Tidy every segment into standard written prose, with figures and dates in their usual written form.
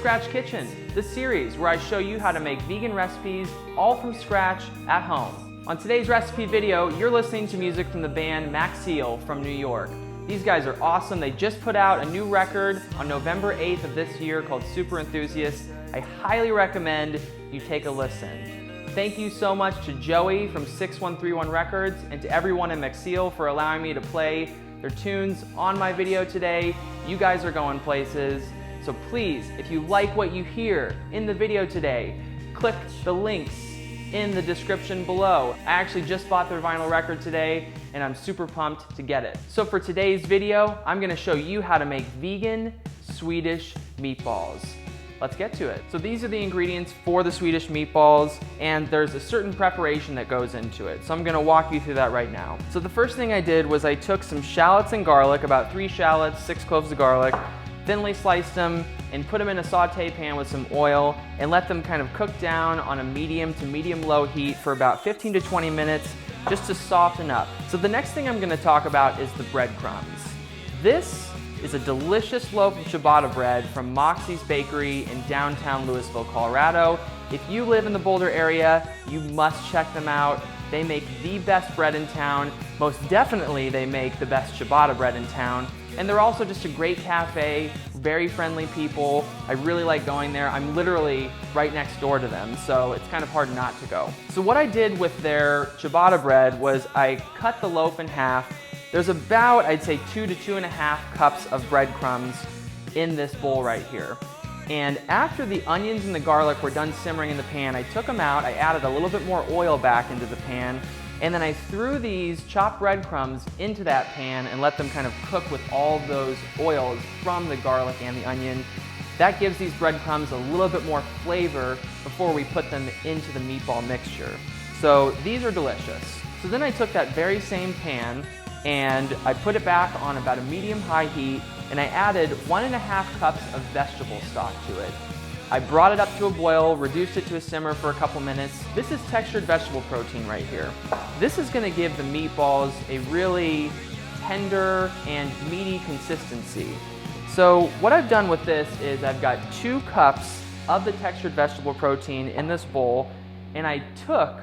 Scratch Kitchen, the series where I show you how to make vegan recipes all from scratch at home. On today's recipe video, you're listening to music from the band Maxeel from New York. These guys are awesome. They just put out a new record on November 8th of this year called Super Enthusiast. I highly recommend you take a listen. Thank you so much to Joey from 6131 Records and to everyone in Maxeel for allowing me to play their tunes on my video today. You guys are going places. So please, if you like what you hear in the video today, click the links in the description below. I actually just bought their vinyl record today and I'm super pumped to get it. So for today's video, I'm gonna show you how to make vegan Swedish meatballs. Let's get to it. So these are the ingredients for the Swedish meatballs, and there's a certain preparation that goes into it. So I'm gonna walk you through that right now. So the first thing I did was I took some shallots and garlic, about 3 shallots, 6 cloves of garlic, thinly sliced them and put them in a saute pan with some oil and let them kind of cook down on a medium to medium-low heat for about 15 to 20 minutes just to soften up. So the next thing I'm gonna talk about is the breadcrumbs. This is a delicious loaf of ciabatta bread from Moxie's Bakery in downtown Louisville, Colorado. If you live in the Boulder area, you must check them out. They make the best bread in town. Most definitely they make the best ciabatta bread in town. And they're also just a great cafe, very friendly people. I really like going there. I'm literally right next door to them, so it's kind of hard not to go. So what I did with their ciabatta bread was I cut the loaf in half. There's about, I'd say, 2 to 2.5 cups of breadcrumbs in this bowl right here. And after the onions and the garlic were done simmering in the pan, I took them out, I added a little bit more oil back into the pan, and then I threw these chopped breadcrumbs into that pan and let them kind of cook with all those oils from the garlic and the onion. That gives these breadcrumbs a little bit more flavor before we put them into the meatball mixture. So these are delicious. So then I took that very same pan and I put it back on about a medium-high heat, and I added 1.5 cups of vegetable stock to it. I brought it up to a boil, reduced it to a simmer for a couple minutes. This is textured vegetable protein right here. This is gonna give the meatballs a really tender and meaty consistency. So what I've done with this is I've got 2 cups of the textured vegetable protein in this bowl, and I took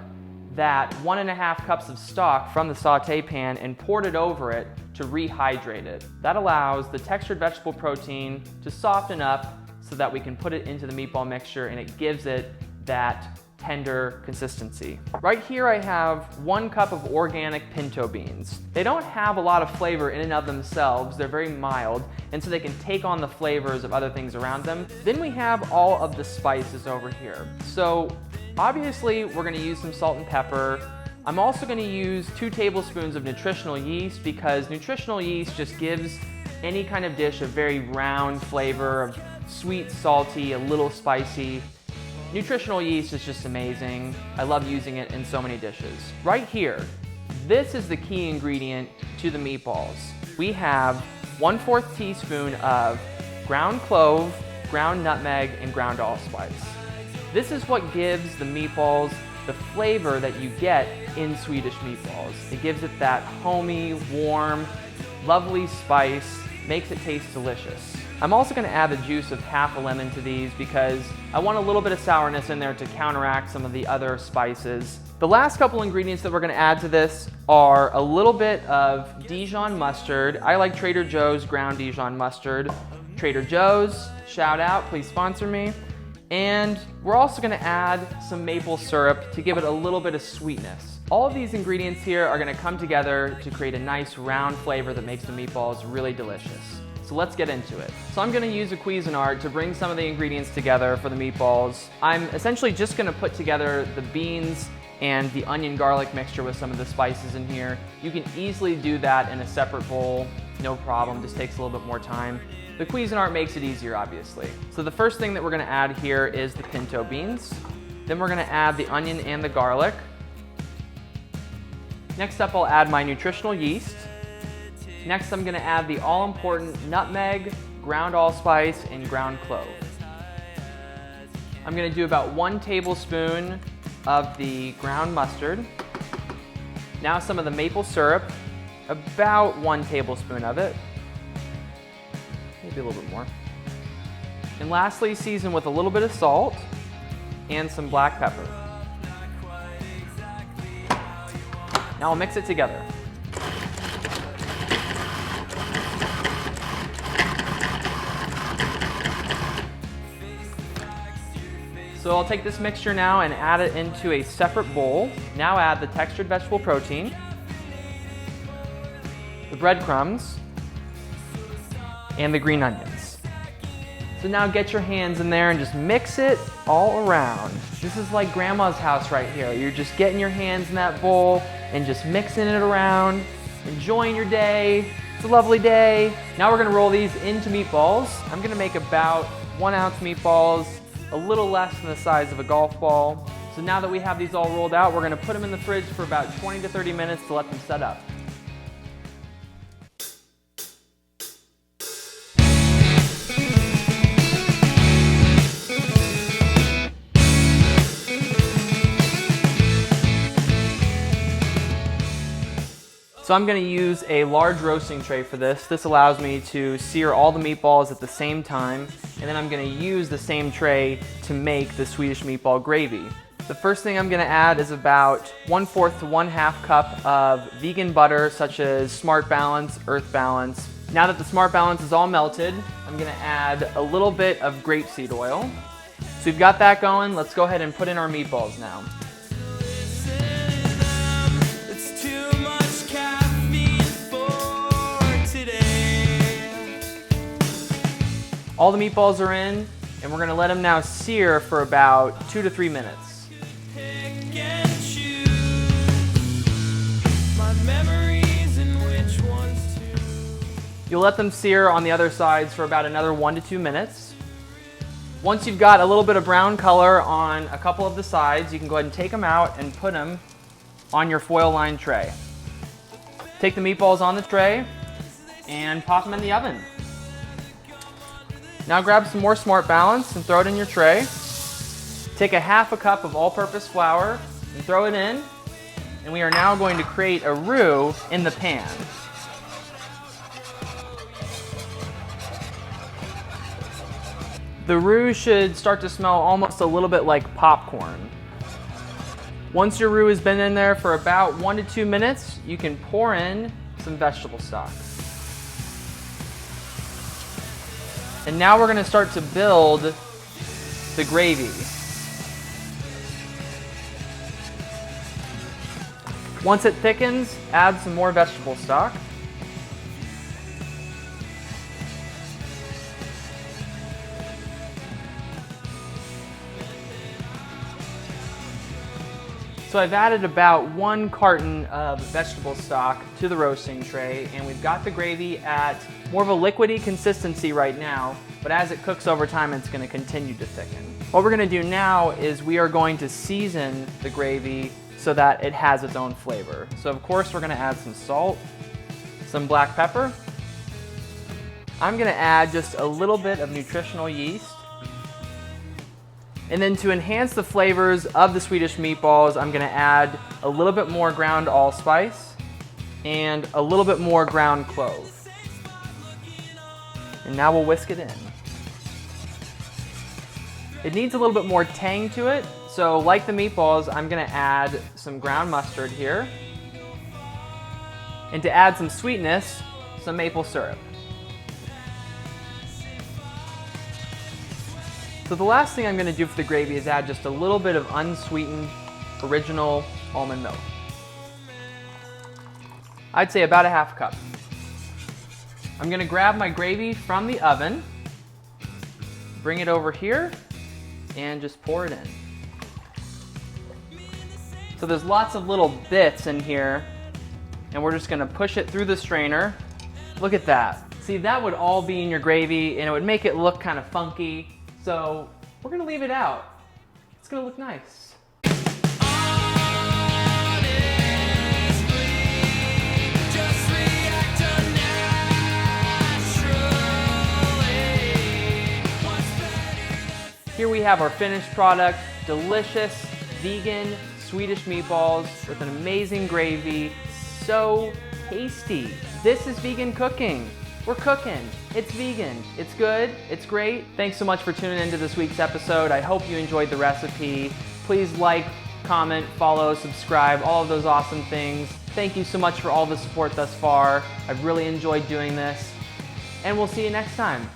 that 1.5 cups of stock from the saute pan and poured it over it to rehydrate it. That allows the textured vegetable protein to soften up so that we can put it into the meatball mixture and it gives it that tender consistency. Right here I have 1 cup of organic pinto beans. They don't have a lot of flavor in and of themselves, they're very mild, and so they can take on the flavors of other things around them. Then we have all of the spices over here. So obviously we're gonna use some salt and pepper. I'm also gonna use 2 tablespoons of nutritional yeast because nutritional yeast just gives any kind of dish a very round flavor of sweet, salty, a little spicy. Nutritional yeast is just amazing. I love using it in so many dishes. Right here, this is the key ingredient to the meatballs. We have 1/4 teaspoon of ground clove, ground nutmeg, and ground allspice. This is what gives the meatballs the flavor that you get in Swedish meatballs. It gives it that homey, warm, lovely spice, makes it taste delicious. I'm also gonna add the juice of half a lemon to these because I want a little bit of sourness in there to counteract some of the other spices. The last couple ingredients that we're gonna add to this are a little bit of Dijon mustard. I like Trader Joe's ground Dijon mustard. Trader Joe's, shout out, please sponsor me. And we're also gonna add some maple syrup to give it a little bit of sweetness. All of these ingredients here are gonna come together to create a nice round flavor that makes the meatballs really delicious. So let's get into it. So I'm gonna use a Cuisinart to bring some of the ingredients together for the meatballs. I'm essentially just gonna put together the beans and the onion garlic mixture with some of the spices in here. You can easily do that in a separate bowl, no problem, just takes a little bit more time. The Cuisinart makes it easier, obviously. So the first thing that we're gonna add here is the pinto beans. Then we're gonna add the onion and the garlic. Next up, I'll add my nutritional yeast. Next, I'm gonna add the all-important nutmeg, ground allspice, and ground clove. I'm gonna do about 1 tablespoon of the ground mustard. Now some of the maple syrup, about 1 tablespoon of it. Maybe a little bit more. And lastly, season with a little bit of salt and some black pepper. Now we'll mix it together. So I'll take this mixture now and add it into a separate bowl. Now add the textured vegetable protein, the breadcrumbs, and the green onions. So now get your hands in there and just mix it all around. This is like grandma's house right here. You're just getting your hands in that bowl and just mixing it around, enjoying your day. It's a lovely day. Now we're gonna roll these into meatballs. I'm gonna make about 1 ounce meatballs, a little less than the size of a golf ball. So now that we have these all rolled out, we're gonna put them in the fridge for about 20 to 30 minutes to let them set up. So I'm going to use a large roasting tray for this. This allows me to sear all the meatballs at the same time, and then I'm going to use the same tray to make the Swedish meatball gravy. The first thing I'm going to add is about 1/4 to 1/2 cup of vegan butter, such as Smart Balance, Earth Balance. Now that the Smart Balance is all melted, I'm going to add a little bit of grapeseed oil. So we've got that going. Let's go ahead and put in our meatballs now. All the meatballs are in, and we're gonna let them now sear for about 2 to 3 minutes. You'll let them sear on the other sides for about another 1 to 2 minutes. Once you've got a little bit of brown color on a couple of the sides, you can go ahead and take them out and put them on your foil-lined tray. Take the meatballs on the tray and pop them in the oven. Now grab some more Smart Balance and throw it in your tray. Take a 1/2 cup of all-purpose flour and throw it in. And we are now going to create a roux in the pan. The roux should start to smell almost a little bit like popcorn. Once your roux has been in there for about 1 to 2 minutes, you can pour in some vegetable stock. And now we're going to start to build the gravy. Once it thickens, add some more vegetable stock. So I've added about 1 carton of vegetable stock to the roasting tray, and we've got the gravy at more of a liquidy consistency right now, but as it cooks over time, it's going to continue to thicken. What we're going to do now is we are going to season the gravy so that it has its own flavor. So of course we're going to add some salt, some black pepper. I'm going to add just a little bit of nutritional yeast. And then to enhance the flavors of the Swedish meatballs, I'm going to add a little bit more ground allspice and a little bit more ground clove. And now we'll whisk it in. It needs a little bit more tang to it, so like the meatballs, I'm going to add some ground mustard here. And to add some sweetness, some maple syrup. So the last thing I'm going to do for the gravy is add just a little bit of unsweetened original almond milk. I'd say about a 1/2 cup. I'm going to grab my gravy from the oven, bring it over here, and just pour it in. So there's lots of little bits in here, and we're just going to push it through the strainer. Look at that. See, that would all be in your gravy, and it would make it look kind of funky. So we're going to leave it out. It's going to look nice. Here we have our finished product, delicious vegan Swedish meatballs with an amazing gravy, so tasty. This is vegan cooking. We're cooking. It's vegan. It's good. It's great. Thanks so much for tuning into this week's episode. I hope you enjoyed the recipe. Please like, comment, follow, subscribe, all of those awesome things. Thank you so much for all the support thus far. I've really enjoyed doing this. And we'll see you next time.